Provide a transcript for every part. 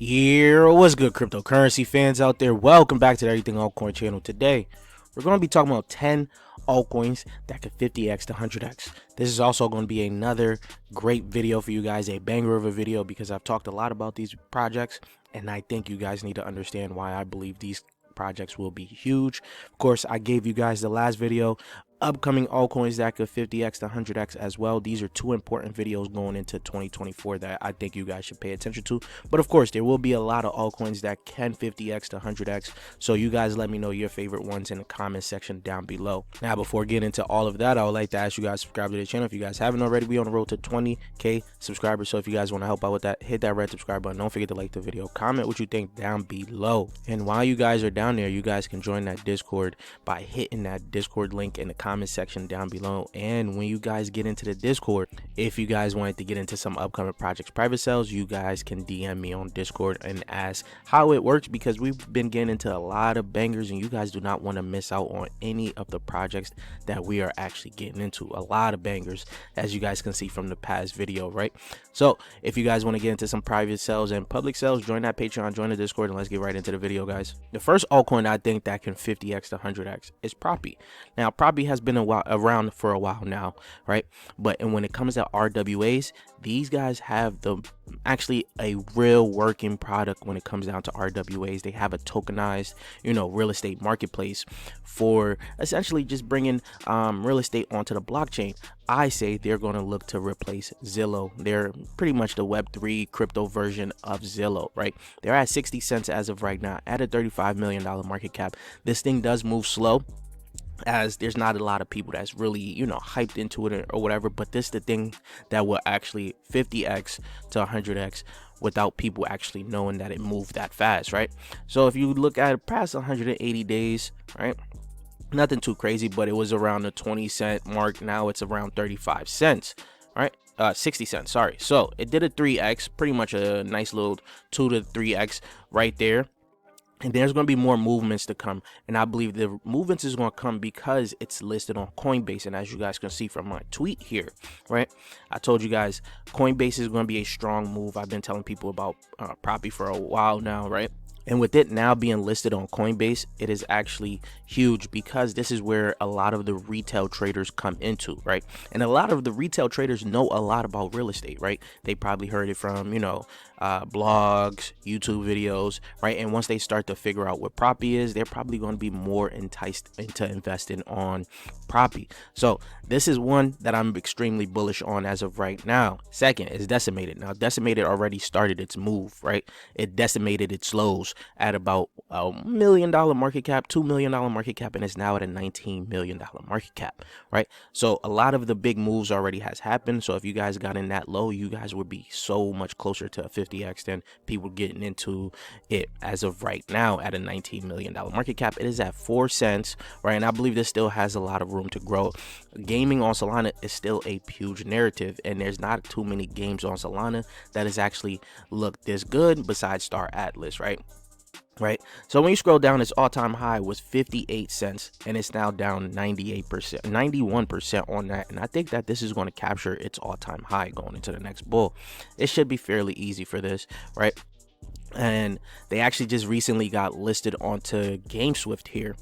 Yeah, what's good, cryptocurrency fans out there? Welcome back to the Everything Altcoin channel. Today, we're going to be talking about 10 altcoins that could 50x to 100x. This is also going to be another great video for you guys, a banger of a video, because I've talked a lot about these projects, and I think you guys need to understand why I believe these projects will be huge. Of course, I gave you guys the last video upcoming altcoins that could 50x to 100x as well. These are two important videos going into 2024 that I think you guys should pay attention to. But of course, there will be a lot of altcoins that can 50x to 100x. So you guys let me know your favorite ones in the comment section down below. Now, before getting into all of that, I would like to ask you guys to subscribe to the channel. If you guys haven't already, we on the road to 20k subscribers. So if you guys want to help out with that, hit that red subscribe button. Don't forget to like the video, comment what you think down below. And while you guys are down there, you guys can join that Discord by hitting that Discord link in the comment section down below. And when you guys get into the Discord, if you guys wanted to get into some upcoming projects private sales, you guys can DM me on Discord and ask how it works, because we've been getting into a lot of bangers and you guys do not want to miss out on any of the projects that we are actually getting into. A lot of bangers, as you guys can see from the past video, right? So if you guys want to get into some private sales and public sales, join that Patreon, join the Discord, and let's get right into the video, guys. The first altcoin I think that can 50x to 100x is Propy. Now, Propy has been around for a while now, right? And when it comes to RWAs, these guys have actually a real working product. When it comes down to RWAs, they have a tokenized, real estate marketplace for essentially just bringing real estate onto the blockchain. I say they're going to look to replace Zillow. They're pretty much the Web3 crypto version of Zillow, right? They're at 60 cents as of right now, at a $35 million market cap. This thing does move slow, as there's not a lot of people that's really hyped into it or whatever, but this is the thing that will actually 50x to 100x without people actually knowing that it moved that fast, right? So if you look at it past 180 days, right, nothing too crazy, but it was around the 20-cent mark. Now it's around 35 cents, right? 60 cents, sorry. So it did a 3x, pretty much a nice little 2 to 3x right there. And there's going to be more movements to come. And I believe the movements is going to come because it's listed on Coinbase. And as you guys can see from my tweet here, right, I told you guys Coinbase is going to be a strong move. I've been telling people about Propy for a while now, right? And with it now being listed on Coinbase, it is actually huge, because this is where a lot of the retail traders come into, right? And a lot of the retail traders know a lot about real estate, right? They probably heard it from, blogs, YouTube videos, right? And once they start to figure out what Propy is, they're probably going to be more enticed into investing on Propy. So this is one that I'm extremely bullish on as of right now. Second is Decimated. Now, Decimated already started its move, right? It decimated its lows at about $1 million market cap, $2 million market cap, and it's now at a $19 million market cap, right? So a lot of the big moves already has happened. So if you guys got in that low, you guys would be so much closer to a 50x than people getting into it as of right now at a $19 million market cap. It is at 4 cents, right? And I believe this still has a lot of room to grow. Gaming on Solana is still a huge narrative, and there's not too many games on Solana that has actually looked this good besides Star Atlas, right? So when you scroll down, its all-time high was 58 cents, and it's now down 91% on that. And I think that this is going to capture its all-time high going into the next bull. It should be fairly easy for this, right? And they actually just recently got listed onto GameSwift here.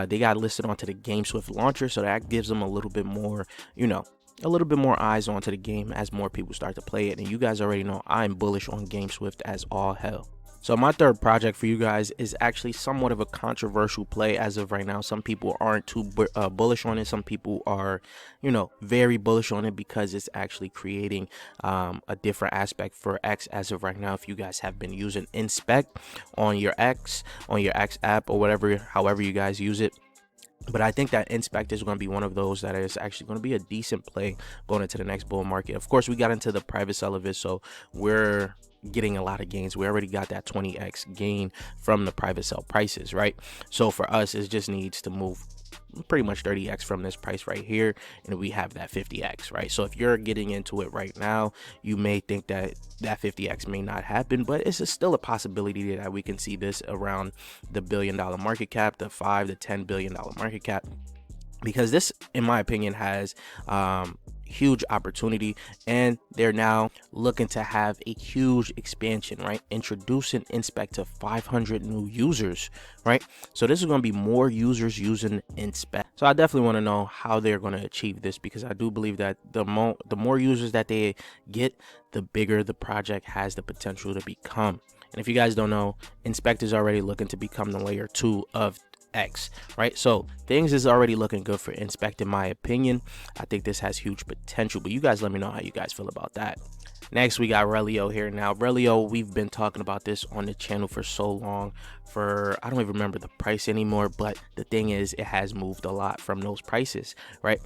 They got listed onto the GameSwift launcher, so that gives them a little bit more, a little bit more eyes onto the game as more people start to play it. And you guys already know I'm bullish on GameSwift as all hell. So my third project for you guys is actually somewhat of a controversial play as of right now. Some people aren't too bullish on it. Some people are, very bullish on it, because it's actually creating a different aspect for X as of right now. If you guys have been using Inspect on your X app or whatever, however you guys use it. But I think that Inspect is going to be one of those that is actually going to be a decent play going into the next bull market. Of course, we got into the private sell of it, so we're getting a lot of gains. We already got that 20x gain from the private sell prices, right? So for us, it just needs to move pretty much 30x from this price right here, and we have that 50x, right? So if you're getting into it right now, you may think that 50x may not happen, but it's still a possibility that we can see this around the $1 billion market cap, the $5 to $10 billion market cap, because this, in my opinion, has huge opportunity, and they're now looking to have a huge expansion, right? Introducing Inspect to 500 new users, right? So this is going to be more users using Inspect. So I definitely want to know how they're going to achieve this, because I do believe that the more users that they get, the bigger the project has the potential to become. And if you guys don't know, Inspect is already looking to become the layer 2 of X, right? So things is already looking good for Inspect, in my opinion. I think this has huge potential, but you guys let me know how you guys feel about that. Next, we got Relio here. Now, Relio, we've been talking about this on the channel for so long. I don't even remember the price anymore, but the thing is, it has moved a lot from those prices, right?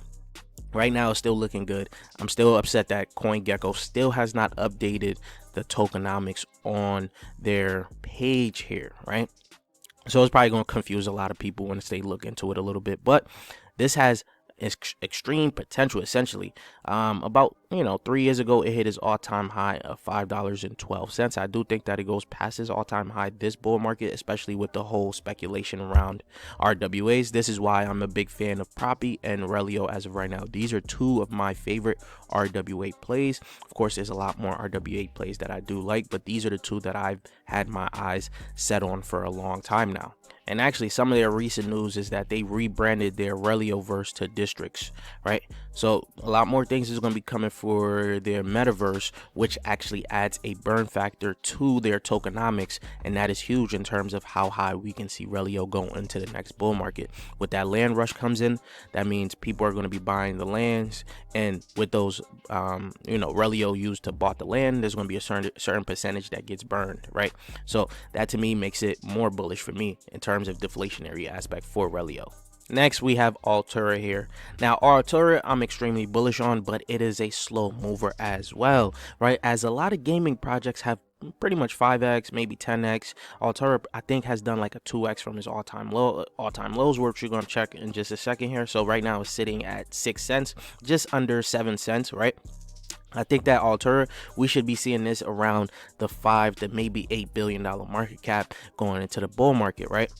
Right now, it's still looking good. I'm still upset that CoinGecko still has not updated the tokenomics on their page here, right? So it's probably going to confuse a lot of people once they look into it a little bit, but this has extreme potential. Essentially, about 3 years ago, it hit its all-time high of $5.12. I do think that it goes past its all-time high this bull market, especially with the whole speculation around RWAs. This is why I'm a big fan of Propy and Relio as of right now. These are two of my favorite RWA plays. Of course, there's a lot more RWA plays that I do like, but these are the two that I've had my eyes set on for a long time now. And actually, some of their recent news is that they rebranded their Relioverse to districts, right? So a lot more things is going to be coming for their metaverse, which actually adds a burn factor to their tokenomics, and that is huge in terms of how high we can see Relio go into the next bull market. With that land rush comes in, that means people are going to be buying the lands, and with those Relio used to bought the land, there's going to be a certain percentage that gets burned, right? So that to me makes it more bullish for me in terms of deflationary aspect for Relio. Next, we have Altera here. Now, Altera, I'm extremely bullish on, but it is a slow mover as well, right? As a lot of gaming projects have pretty much 5x, maybe 10x. Altera, I think, has done like a 2x from his all-time lows, which you're going to check in just a second here. So right now it's sitting at 6 cents, just under 7 cents, right? I think that Altera, we should be seeing this around the $5 to maybe $8 billion market cap going into the bull market, right?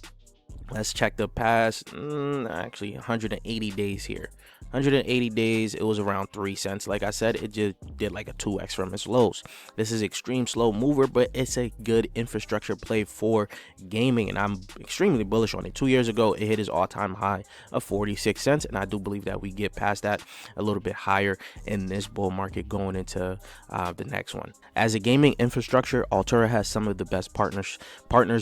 Let's check the past, actually 180 days here. 180 days, it was around 3 cents. Like I said, it just did like a 2x from its lows. This is extreme slow mover, but it's a good infrastructure play for gaming, and I'm extremely bullish on it. 2 years ago, it hit its all-time high of 46 cents, and I do believe that we get past that a little bit higher in this bull market going into the next one. As a gaming infrastructure, Altera has some of the best partners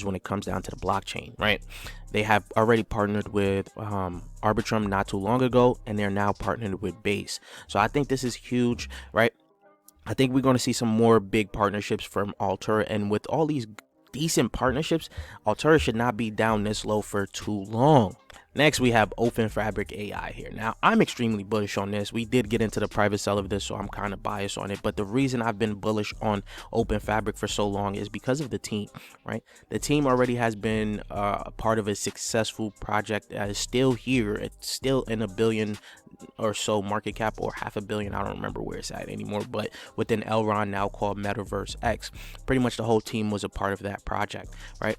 when it comes down to the blockchain, right? They have already partnered with Arbitrum not too long ago, and they're now partnered with Base. So I think this is huge, right? I think we're going to see some more big partnerships from Altera, and with all these decent partnerships, Altera should not be down this low for too long. Next, we have OpenFabric AI here. Now, I'm extremely bullish on this. We did get into the private sale of this, so I'm kind of biased on it. But the reason I've been bullish on OpenFabric for so long is because of the team, right? The team already has been a part of a successful project that is still here. It's still in $1 billion or so market cap, or $500 million. I don't remember where it's at anymore, but within Elrond, now called Metaverse X, pretty much the whole team was a part of that project, right?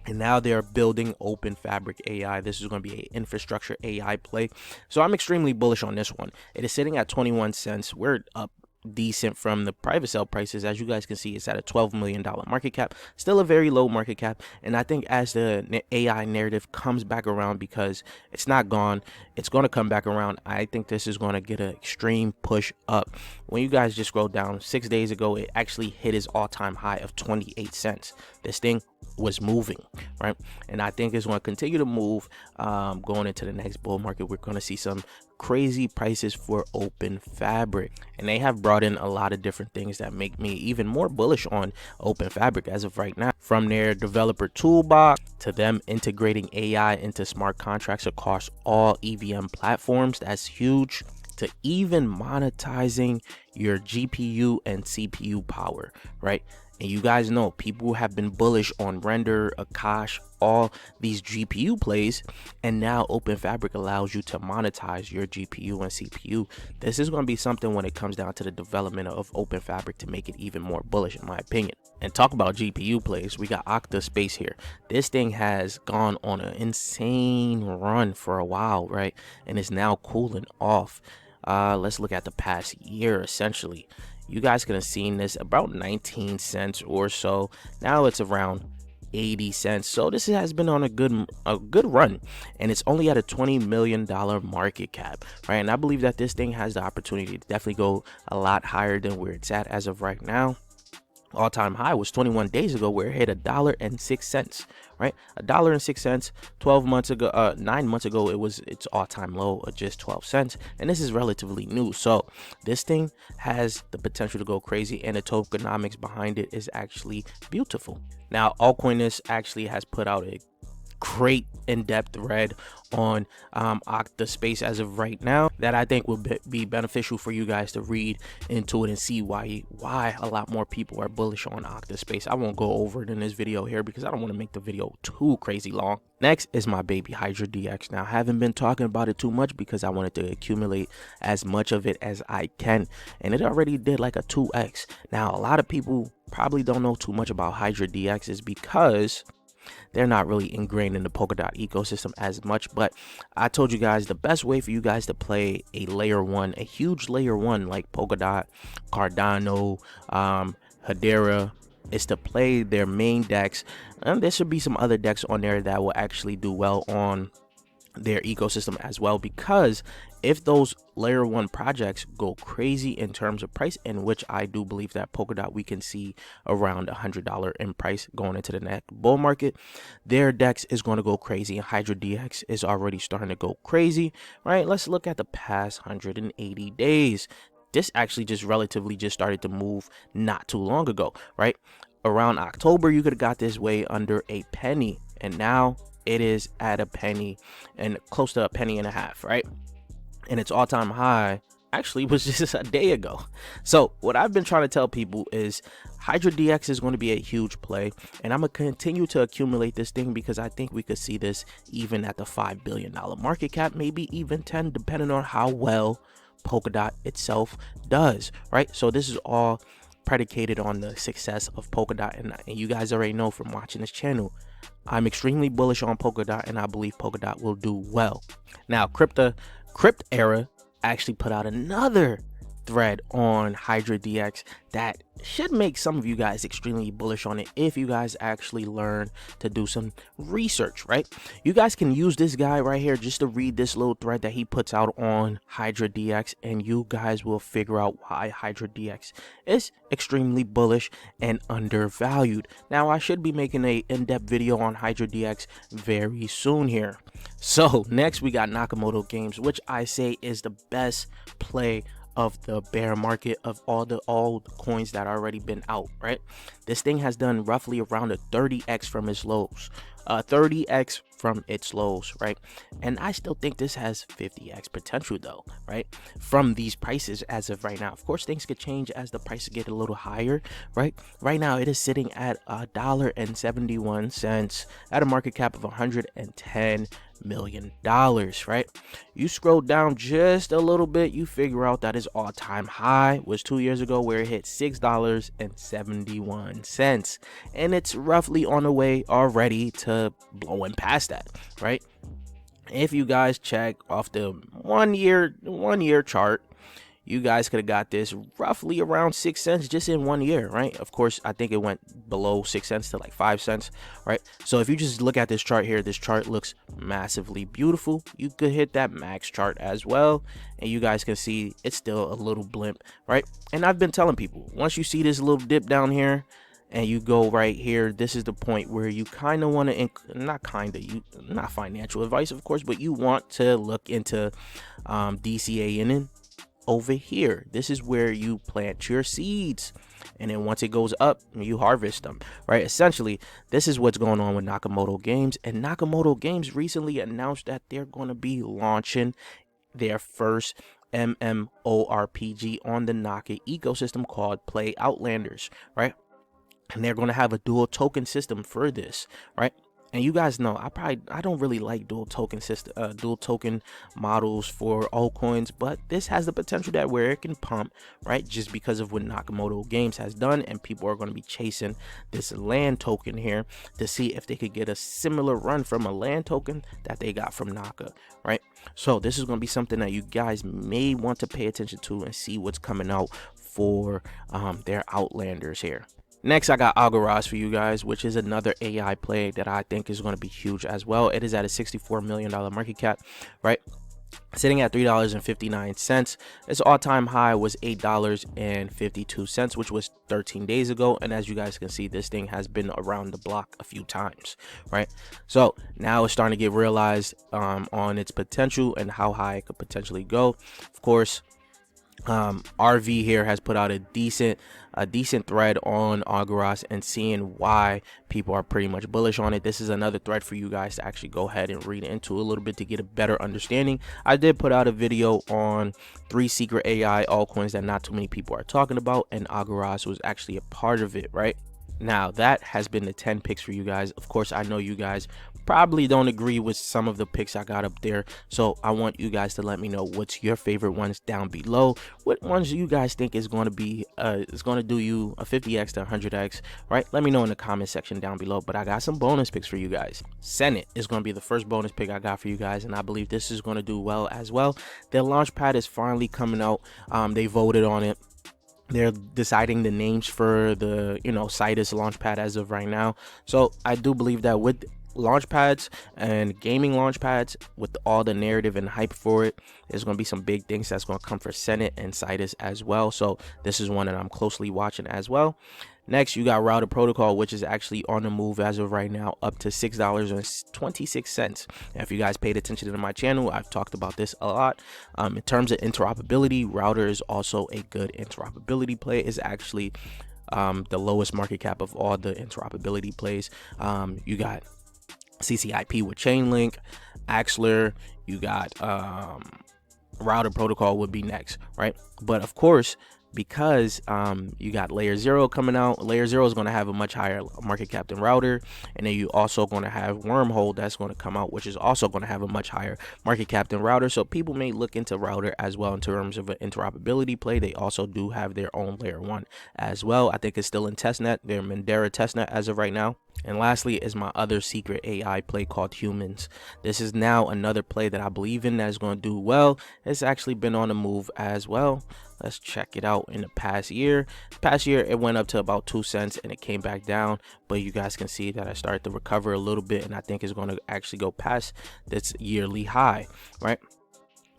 And now they're building OpenFabric AI. This is going to be an infrastructure AI play. So I'm extremely bullish on this one. It is sitting at 21 cents. We're up decent from the private sale prices. As you guys can see, it's at a $12 million market cap, still a very low market cap. And I think as the AI narrative comes back around, because it's not gone, it's going to come back around, I think this is going to get an extreme push up. When you guys just scroll down, 6 days ago, it actually hit its all-time high of 28 cents. This thing was moving, right? And I think it's going to continue to move going into the next bull market. We're going to see some crazy prices for OpenFabric, and they have brought in a lot of different things that make me even more bullish on OpenFabric as of right now, from their developer toolbox to them integrating AI into smart contracts across all EVM platforms. That's huge. To even monetizing your GPU and CPU power, right? And you guys know people have been bullish on Render, Akash, all these GPU plays, and now OpenFabric allows you to monetize your GPU and CPU. This is going to be something when it comes down to the development of OpenFabric to make it even more bullish, in my opinion. And talk about GPU plays, we got OCTA Space here. This thing has gone on an insane run for a while, right? And it's now cooling off. let's look at the past year. Essentially, you guys could have seen this about 19 cents or so. Now it's around 80 cents. So this has been on a good run, and it's only at a $20 million market cap, right? And I believe that this thing has the opportunity to definitely go a lot higher than where it's at as of right now. All-time high was 21 days ago, where it hit $1.06, right? $1.06. 12 months ago, 9 months ago, it was its all-time low of just 12 cents, and this is relatively new. So this thing has the potential to go crazy, and the tokenomics behind it is actually beautiful. Now, Altcoinist actually has put out a great in-depth thread on OCTA Space as of right now that I think will be beneficial for you guys to read into it and see why a lot more people are bullish on OCTA Space. I won't go over it in this video here because I don't want to make the video too crazy long. Next is my baby HYDRX. Now, I haven't been talking about it too much because I wanted to accumulate as much of it as I can, and it already did like a 2x. Now, a lot of people probably don't know too much about HYDRX is because they're not really ingrained in the Polkadot ecosystem as much. But I told you guys the best way for you guys to play a layer one, a huge layer one like Polkadot, Cardano, Hedera, is to play their main decks. And there should be some other decks on there that will actually do well on their ecosystem as well, because if those layer one projects go crazy in terms of price, in which I do believe that Polkadot we can see around $100 in price going into the next bull market, their decks is going to go crazy, and HYDRX is already starting to go crazy, right? Let's look at the past 180 days. This actually just relatively just started to move not too long ago, right? Around October, you could have got this way under a penny, and now it is at a penny and close to a penny and a half, right? And its all-time high actually was just a day ago. So what I've been trying to tell people is HYDRX is going to be a huge play, and I'm gonna continue to accumulate this thing because I think we could see this even at the $5 billion market cap, maybe even 10, depending on how well Polkadot itself does, right? So this is all predicated on the success of Polkadot, and you guys already know from watching this channel, I'm extremely bullish on Polkadot, and I believe Polkadot will do well. Now, CryptEra actually put out another thread on HYDRX that should make some of you guys extremely bullish on it if you guys actually learn to do some research, right? You guys can use this guy right here just to read this little thread that he puts out on HYDRX, and you guys will figure out why HYDRX is extremely bullish and undervalued. Now, I should be making a in-depth video on HYDRX very soon here. So next we got Nakamoto Games, which I say is the best play of the bear market of all the coins that already been out, right? This thing has done roughly around a 30x from its lows, 30x from its lows, right? And I still think this has 50x potential though, right? From these prices as of right now. Of course, things could change as the prices get a little higher, right? Right now it is sitting at $1.71 at a market cap of $110 million, right? You scroll down just a little bit, you figure out that its all-time high was 2 years ago, where it hit $6.71, and it's roughly on the way already to blowing past that, right? If you guys check off the one year chart, you guys could have got this roughly around 6 cents just in 1 year, right? Of course, I think it went below 6 cents to like 5 cents, right? So if you just look at this chart here, this chart looks massively beautiful. You could hit that max chart as well, and you guys can see it's still a little blimp, right? And I've been telling people, once you see this little dip down here and you go right here, this is the point where you kind of want to, not financial advice, of course, but you want to look into DCA over here. This is where you plant your seeds, and then once it goes up, you harvest them, right? Essentially, this is what's going on with Nakamoto Games, and Nakamoto Games recently announced that they're going to be launching their first MMORPG on the Naka ecosystem called Play Outlanders, right? And they're going to have a dual token system for this, right? And you guys know I don't really like dual token system, dual token models for altcoins, but this has the potential that where it can pump, right? Just because of what Nakamoto Games has done, and people are going to be chasing this land token here to see if they could get a similar run from a land token that they got from Naka, right? So this is going to be something that you guys may want to pay attention to and see what's coming out for their Outlanders here. Next, I got HYDRX for you guys, which is another AI play that I think is going to be huge as well. It is at a $64 million market cap, right? Sitting at $3.59. Its all-time high was $8.52, which was 13 days ago. And as you guys can see, this thing has been around the block a few times, right? So now it's starting to get realized on its potential and how high it could potentially go. Of course, RV here has put out a decent thread on HYDRX and seeing why people are pretty much bullish on it. This is another thread for you guys to actually go ahead and read into a little bit to get a better understanding. I did put out a video on 3 secret AI altcoins that not too many people are talking about, and HYDRX was actually a part of it, right? Now that has been the 10 picks for you guys. Of course, I know you guys probably don't agree with some of the picks I got up there, so I want you guys to let me know what's your favorite ones down below. What ones you guys think is going to be do you a 50x to 100x, right? Let me know in the comment section down below. But I got some bonus picks for you guys. Senate is going to be the first bonus pick I got for you guys, and I believe this is going to do well as well. Their launch pad is finally coming out. They voted on it. They're deciding the names for the CYDRX launchpad as of right now. So I do believe that with launch pads and gaming launch pads, with all the narrative and hype for it, there's going to be some big things that's going to come for Senate and CYDRX as well. So this is one that I'm closely watching as well. Next, you got Router Protocol, which is actually on the move as of right now, up to $6.26. If you guys paid attention to my channel, I've talked about this a lot. In terms of interoperability, Router is also a good interoperability play. Is actually the lowest market cap of all the interoperability plays. You got CCIP with Chainlink, Axler. You got Router Protocol would be next, right? But of course, because you got Layer 0 coming out, Layer 0 is going to have a much higher market cap than Router, and then you also going to have Wormhole that's going to come out, which is also going to have a much higher market cap than Router. So people may look into Router as well in terms of an interoperability play. They also do have their own Layer 1 as well. I think it's still in testnet, their Mandera testnet as of right now. And lastly is my other secret AI play called Humans. This is now another play that I believe in that is going to do well. It's actually been on the move as well. Let's check it out in the past year. Past year, it went up to about 2 cents and it came back down. But you guys can see that I started to recover a little bit, and I think it's going to actually go past this yearly high, right?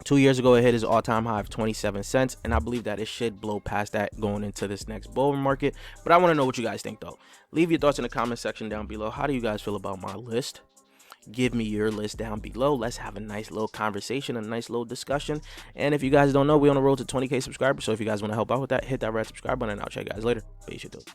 2 years ago, it hit its all-time high of 27 cents, and I believe that it should blow past that going into this next bull market. But I want to know what you guys think, though. Leave your thoughts in the comment section down below. How do you guys feel about my list? Give me your list down below. Let's have a nice little conversation, a nice little discussion. And if you guys don't know, we're on the road to 20K subscribers. So if you guys want to help out with that, hit that red subscribe button, and I'll check you guys later. Peace, YouTube.